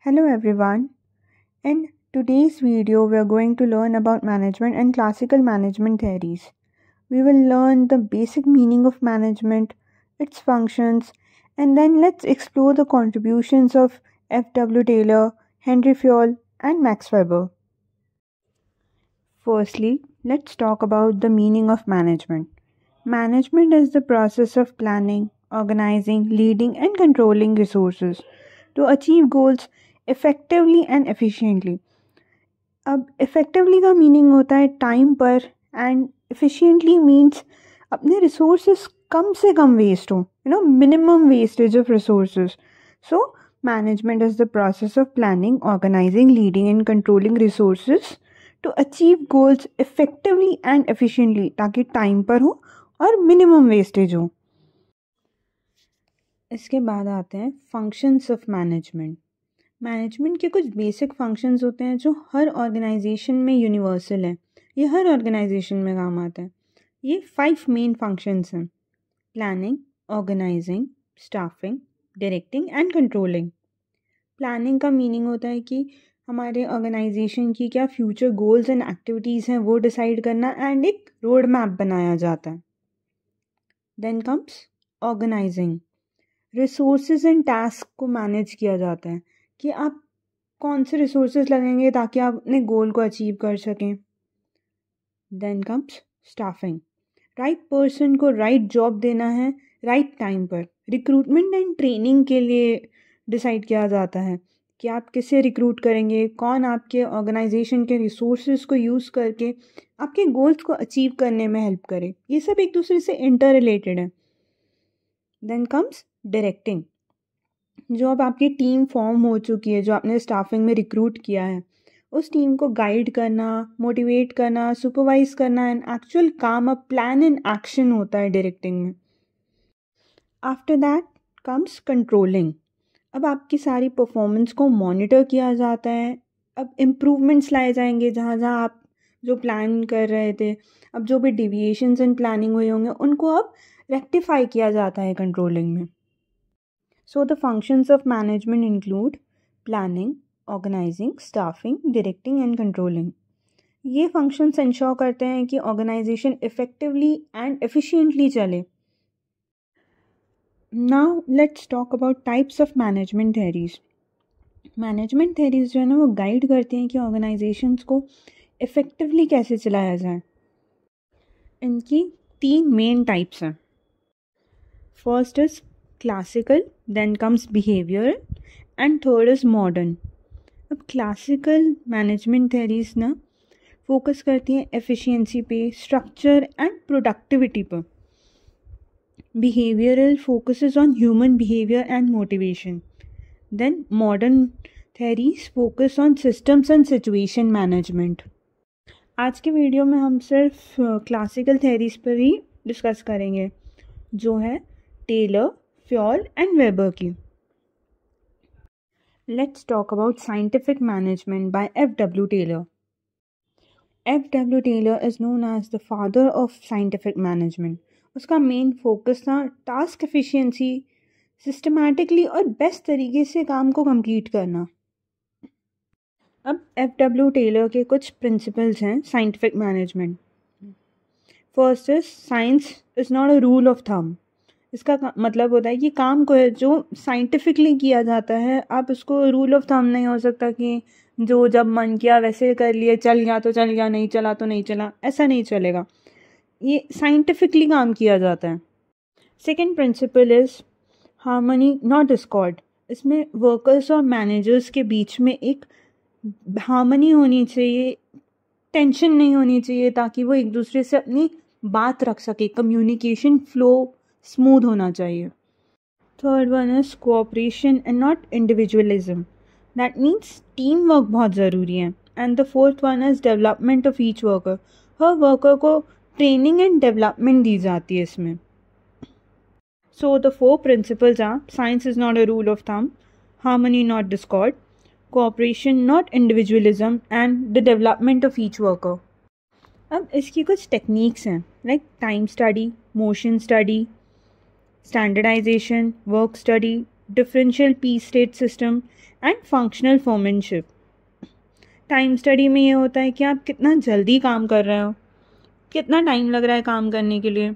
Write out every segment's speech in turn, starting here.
Hello everyone. In today's video, we are going to learn about management and classical management theories. We will learn the basic meaning of management, its functions, and then let's explore the contributions of F.W. Taylor, Henry Fayol, and Max Weber. Firstly, let's talk about the meaning of management. Management is the process of planning, organizing, leading, and controlling resources to achieve goals effectively and efficiently. अब effectively का meaning होता है time पर and efficiently means अपने resources कम से कम waste हो minimum wastage of resources so management is the process of planning organising leading and controlling resources to achieve goals effectively and efficiently ताकि टाइम पर हो और मिनिमम वेस्टेज हो. इसके बाद आते हैं फंक्शंस ऑफ मैनेजमेंट. मैनेजमेंट के कुछ बेसिक फंक्शंस होते हैं जो हर ऑर्गेनाइजेशन में यूनिवर्सल है. ये हर ऑर्गेनाइजेशन में काम आता है. ये 5 मेन फंक्शंस हैं: planning, organising, staffing, directing and controlling. Planning का मीनिंग होता है कि हमारे ऑर्गेनाइजेशन की क्या फ्यूचर गोल्स एंड एक्टिविटीज़ हैं वो डिसाइड करना एंड एक रोड मैप बनाया जाता है. Then comes organising. Resources and task को मैनेज किया जाता है कि आप कौन से रिसोर्सेज लगेंगे ताकि आप अपने गोल को अचीव कर सकें. Then comes staffing. Right person को राइट जॉब देना है राइट टाइम पर. रिक्रूटमेंट एंड ट्रेनिंग के लिए डिसाइड किया जाता है कि आप किसे रिक्रूट करेंगे, कौन आपके ऑर्गेनाइजेशन के रिसोर्सेज को यूज़ करके आपके गोल्स को अचीव करने में हेल्प करे. ये सब एक दूसरे से इंटर रिलेटेड है. Then comes directing. जो अब आपकी टीम फॉर्म हो चुकी है, जो आपने स्टाफिंग में रिक्रूट किया है, उस टीम को गाइड करना, मोटिवेट करना, सुपरवाइज करना एंड एक्चुअल काम अ प्लान इन एक्शन होता है डायरेक्टिंग में. After that comes controlling. अब आपकी सारी परफॉर्मेंस को मॉनिटर किया जाता है. अब इम्प्रूवमेंट्स लाए जाएंगे जहाँ जहाँ आप जो प्लान कर रहे थे, अब जो भी डिविएशंस इन प्लानिंग हुए होंगे उनको अब रेक्टिफाई किया जाता है कंट्रोलिंग में. So the functions of management include planning, organizing, staffing, directing and controlling. ये functions ensure करते हैं कि organization effectively and efficiently चले. Now let's talk about types of management theories. Management theories जो है ना वो guide करते हैं कि organizations को effectively कैसे चलाया जाए. इनकी 3 main types हैं. First is classical, then comes behavioral and third is modern. अब classical management theories ना फोकस करती हैं efficiency पे, structure and productivity पर. Behavioral focuses on human behavior and motivation. Then modern theories focus on systems and situation management. आज के video में हम सिर्फ क्लासिकल theories पर ही डिस्कस करेंगे जो है टेलर, Fayol and Weber की. Let's talk about scientific management by F.W. Taylor. F.W. Taylor is known as the father of scientific management. उसका मेन फोकस था टास्क एफिशिएंसी, सिस्टमैटिकली और बेस्ट तरीके से काम को कंप्लीट करना. अब F.W. टेलर के कुछ प्रिंसिपल्स हैं scientific management. First is science is not a rule of thumb. इसका मतलब होता है कि काम को जो साइंटिफिकली किया जाता है आप उसको रूल ऑफ थंब नहीं हो सकता कि जो जब मन किया वैसे कर लिए, चल गया तो चल गया, नहीं चला तो नहीं चला, ऐसा नहीं चलेगा. ये साइंटिफिकली काम किया जाता है. Second principle is harmony not discord. इसमें वर्कर्स और मैनेजर्स के बीच में एक हार्मनी होनी चाहिए, टेंशन नहीं होनी चाहिए ताकि वो एक दूसरे से अपनी बात रख सके. कम्युनिकेशन फ्लो स्मूथ होना चाहिए. Third one is cooperation and not individualism. That means team work बहुत ज़रूरी है. And the fourth one is development of each worker. हर वर्कर को ट्रेनिंग एंड डेवलपमेंट दी जाती है इसमें. So the 4 principles are science is not a rule of thumb, harmony not discord, cooperation not individualism and the development of each worker. अब इसकी कुछ techniques हैं like time study, motion study, standardization, work study, differential P-state system and functional foremanship. Time study में ये होता है कि आप कितना जल्दी काम कर रहे हो, कितना टाइम लग रहा है काम करने के लिए।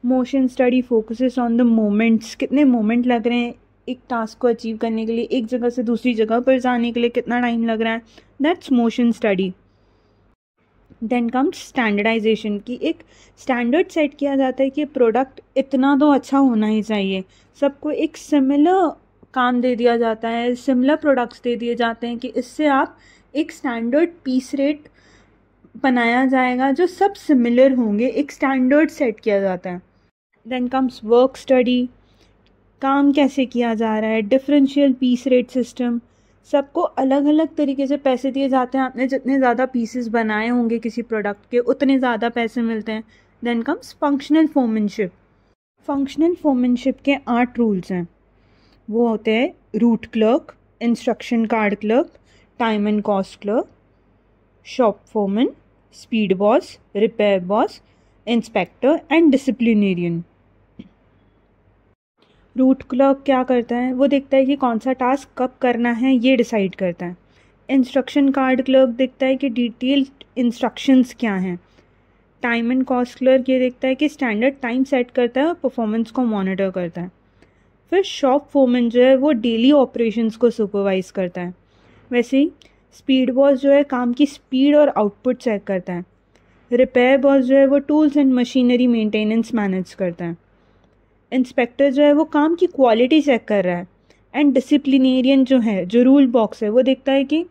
Motion study focuses on the moments, कितने मोमेंट लग रहे हैं एक टास्क को अचीव करने के लिए, एक जगह से दूसरी जगह पर जाने के लिए कितना टाइम लग रहा है, that's motion study. Then comes standardisation, की एक स्टैंडर्ड सेट किया जाता है कि प्रोडक्ट इतना तो अच्छा होना ही चाहिए, सबको एक सिमिलर काम दे दिया जाता है, सिमिलर प्रोडक्ट्स दे दिए जाते हैं कि इससे आप एक स्टैंडर्ड पीस रेट बनाया जाएगा जो सब सिमिलर होंगे, एक स्टैंडर्ड सेट किया जाता है। देन कम्स वर्क स्टडी, काम कैसे किया जा रहा है, डिफरेंशियल पीस रेट सिस्टम, सबको अलग अलग तरीके से पैसे दिए जाते हैं, आपने जितने ज़्यादा पीसेस बनाए होंगे किसी प्रोडक्ट के उतने ज़्यादा पैसे मिलते हैं। Then comes functional foremanship. Functional foremanship के 8 रूल्स हैं, वो होते हैं route clerk, instruction card clerk, time and cost clerk, shop foreman, speed boss, repair boss, inspector and disciplinarian. Route clerk क्या करता है, वो देखता है कि कौन सा टास्क कब करना है, ये डिसाइड करता है। इंस्ट्रक्शन कार्ड क्लर्क देखता है कि डिटेल्ड इंस्ट्रक्शंस क्या हैं। टाइम एंड कॉस्ट क्लर्क ये देखता है कि स्टैंडर्ड टाइम सेट करता है और परफॉर्मेंस को मॉनिटर करता है। फिर शॉप फोमन जो है वो डेली ऑपरेशंस को सुपरवाइज करता है। वैसे ही स्पीड बॉस जो है काम की स्पीड और आउटपुट चेक करता है। रिपेयर बॉस जो है वो tools and machinery maintenance manage करता है। इंस्पेक्टर जो है वो काम की क्वालिटी चेक कर रहा है। एंड डिसिप्लिनेरियन जो है, जो रूल बॉक्स है, वो देखता है कि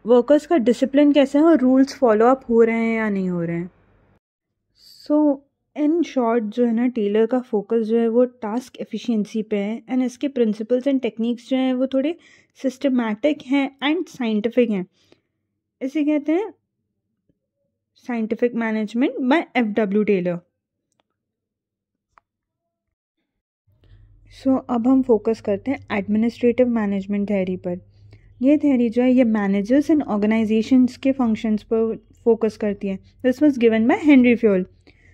वर्कर्स का डिसिप्लिन कैसा है और रूल्स फॉलो अप हो रहे हैं या नहीं हो रहे हैं। सो इन शॉर्ट जो है ना, टेलर का फोकस जो है वो टास्क एफिशिएंसी पे है, एंड इसके प्रिंसिपल्स एंड टेक्निक्स जो हैं वो थोड़े सिस्टमैटिक हैं एंड साइंटिफिक हैं। इसे कहते हैं scientific management by F.W. Taylor. So अब हम फोकस करते हैं एडमिनिस्ट्रेटिव मैनेजमेंट थ्योरी पर। ये थ्योरी जो है ये मैनेजर्स एंड ऑर्गेनाइजेशंस के फंक्शंस पर फोकस करती है। This was given by Henry Fayol.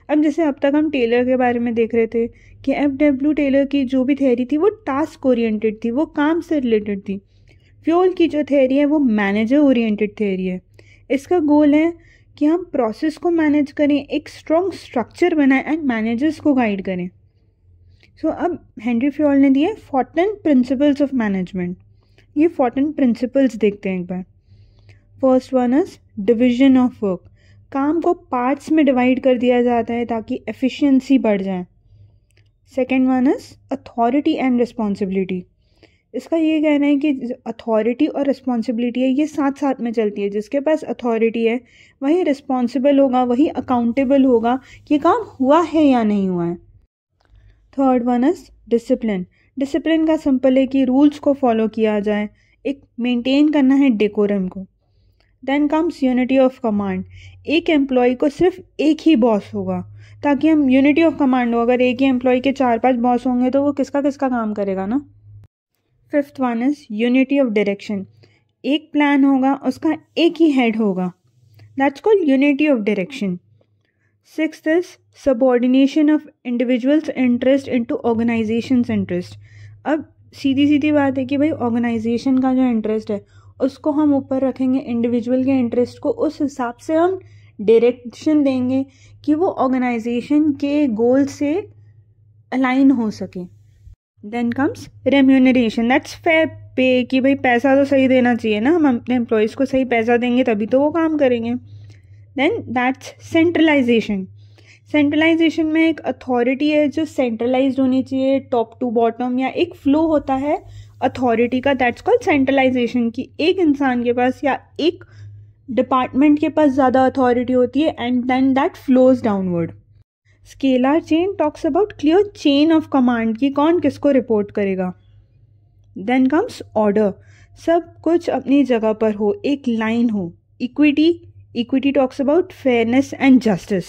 अब जैसे अब तक हम टेलर के बारे में देख रहे थे कि F.W. टेलर की जो भी थ्योरी थी वो टास्क ओरिएंटेड थी, वो काम से रिलेटेड थी। फ्योल की जो थ्योरी है वो मैनेजर ओरिएंटेड थ्योरी है। इसका गोल है कि हम प्रोसेस को मैनेज करें, एक स्ट्रॉन्ग स्ट्रक्चर बनाएं एंड मैनेजर्स को गाइड करें। सो अब हेनरी फ्योल ने दिए 14 प्रिंसिपल्स ऑफ मैनेजमेंट। ये 14 प्रिंसिपल्स देखते हैं एक बार। First one is division of work, काम को पार्ट्स में डिवाइड कर दिया जाता है ताकि एफिशिएंसी बढ़ जाए। Second one is authority and responsibility. इसका ये कहना है कि अथॉरिटी और रिस्पॉन्सिबिलिटी है ये साथ साथ में चलती है। जिसके पास अथॉरिटी है वही रिस्पॉन्सिबल होगा, वही अकाउंटेबल होगा कि काम हुआ है या नहीं हुआ है। Third one is discipline. Discipline का सिंपल है कि रूल्स को फॉलो किया जाए, एक मेंटेन करना है डेकोरम को। Then comes unity of command. एक एम्प्लॉय को सिर्फ एक ही बॉस होगा ताकि हम यूनिटी ऑफ कमांड हो। अगर एक ही एम्प्लॉय के 4-5 बॉस होंगे तो वो किसका किसका काम करेगा ना। Fifth one is unity of direction. एक प्लान होगा, उसका एक ही हेड होगा, that's called unity of direction. Sixth is subordination of individuals interest into organisations interest. अब सीधी सीधी बात है कि भाई ऑर्गेनाइजेशन का जो इंटरेस्ट है उसको हम ऊपर रखेंगे, इंडिविजुअल के इंटरेस्ट को उस हिसाब से हम डायरेक्शन देंगे कि वो ऑर्गेनाइजेशन के गोल से अलाइन हो सके। Then comes remuneration, that's fair pay, कि भाई पैसा तो सही देना चाहिए ना, हम अपने एम्प्लॉयज़ को सही पैसा देंगे तभी तो वो काम करेंगे। Then that's centralisation. सेंट्रलाइजेशन में एक अथॉरिटी है जो सेंट्रलाइज्ड होनी चाहिए, टॉप टू बॉटम, या एक फ्लो होता है अथॉरिटी का, दैट्स कॉल्ड सेंट्रलाइजेशन। कि एक इंसान के पास या एक डिपार्टमेंट के पास ज़्यादा अथॉरिटी होती है and then that flows downward. Scalar chain talks about clear chain of command कि कौन किसको रिपोर्ट करेगा। देन कम्स ऑर्डर, सब कुछ अपनी जगह पर हो, एक लाइन हो। Equity, equity talks about fairness and justice.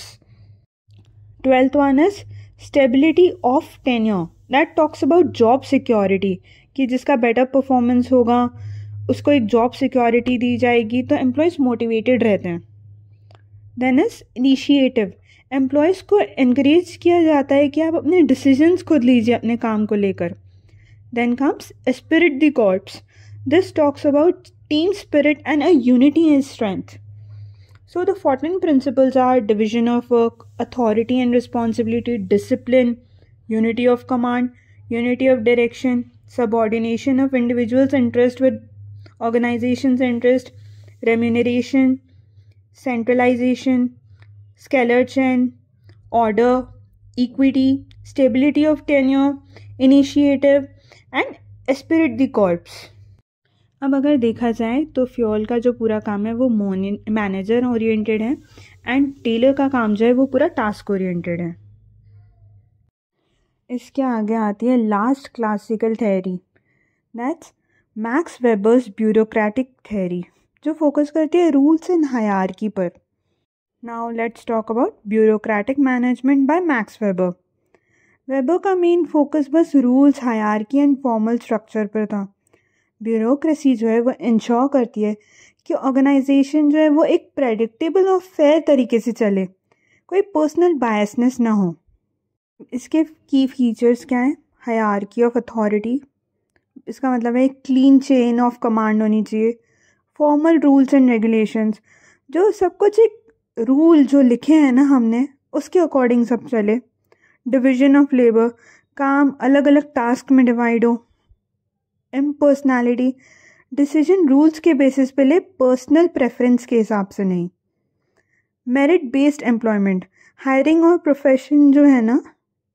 12th one is stability of tenure, that talks about job security, कि जिसका बेटर परफॉर्मेंस होगा उसको एक जॉब सिक्योरिटी दी जाएगी तो एम्प्लॉयज़ मोटिवेटेड रहते हैं। देन इज इनिशिएटिव, एम्प्लॉयज़ को इनक्रेज किया जाता है कि आप अपने डिसीजंस खुद लीजिए अपने काम को लेकर। Then comes Esprit de Corps. This talks about team spirit and a unity in strength. So the 14 principles are division of work, authority and responsibility, discipline, unity of command, unity of direction, subordination of individuals' interest with organization's interest, remuneration, centralization, scalar chain, order, equity, stability of tenure, initiative and esprit de corps. अब अगर देखा जाए तो Fayol का जो पूरा काम है वो मैनेजर ओरिएंटेड है एंड टेलर का काम जो है वो पूरा टास्क ओरिएंटेड है. इसके आगे आती है last classical theory, that's max Weber's bureaucratic theory, जो फोकस करती है रूल्स एंड हायरार्की पर. Now let's talk about bureaucratic management by max weber. Weber का मेन फोकस बस rules, hierarchy and formal structure पर था. ब्यूरोक्रेसी जो है वो इंश्योर करती है कि ऑर्गेनाइजेशन जो है वो एक प्रेडिक्टेबल और फेयर तरीके से चले, कोई पर्सनल बायसनेस ना हो. इसके की फीचर्स क्या हैं? हायरार्की ऑफ अथॉरिटी, इसका मतलब है क्लीन चेन ऑफ कमांड होनी चाहिए. फॉर्मल रूल्स एंड रेगुलेशंस, जो सब कुछ एक रूल जो लिखे हैं ना हमने उसके अकॉर्डिंग सब चले. डिवीजन ऑफ लेबर, काम अलग अलग टास्क में डिवाइड हो. इम्पर्सनैलिटी, डिसीजन रूल्स के बेसिस पे ले, पर्सनल प्रेफरेंस के हिसाब से नहीं. मेरिट बेस्ड एम्प्लॉयमेंट, हायरिंग और प्रोफेशन जो है ना,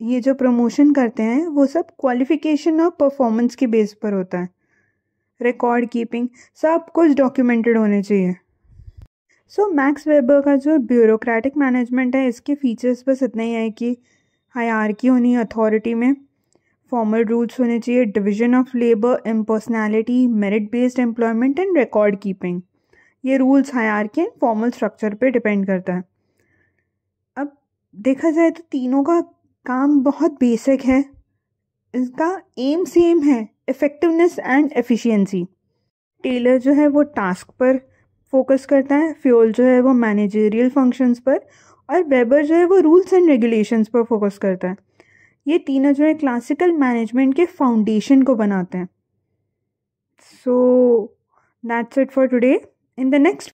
ये जो प्रमोशन करते हैं वो सब क्वालिफिकेशन और परफॉर्मेंस के बेस पर होता है. रिकॉर्ड कीपिंग, सब कुछ डॉक्यूमेंटेड होने चाहिए. सो मैक्स वेबर का जो ब्यूरोक्रेटिक मैनेजमेंट है इसके फीचर्स बस इतना ही है कि हायरार्की होनी है अथॉरिटी में, फॉर्मल रूल्स होने चाहिए, division of labour, impersonality, merit based employment and record keeping. ये rules, hierarchy and formal structure पे डिपेंड करता है. अब देखा जाए तो तीनों का काम बहुत बेसिक है. इसका एम सेम है, इफेक्टिवनेस एंड एफिशिएंसी. टेलर जो है वो टास्क पर फोकस करता है, फ्योल जो है वो मैनेजरियल फंक्शंस पर, और वेबर जो है वो रूल्स एंड रेगुलेशंस पर फोकस करता है. ये तीनों जो है क्लासिकल मैनेजमेंट के फाउंडेशन को बनाते हैं. So that's it for today. In the next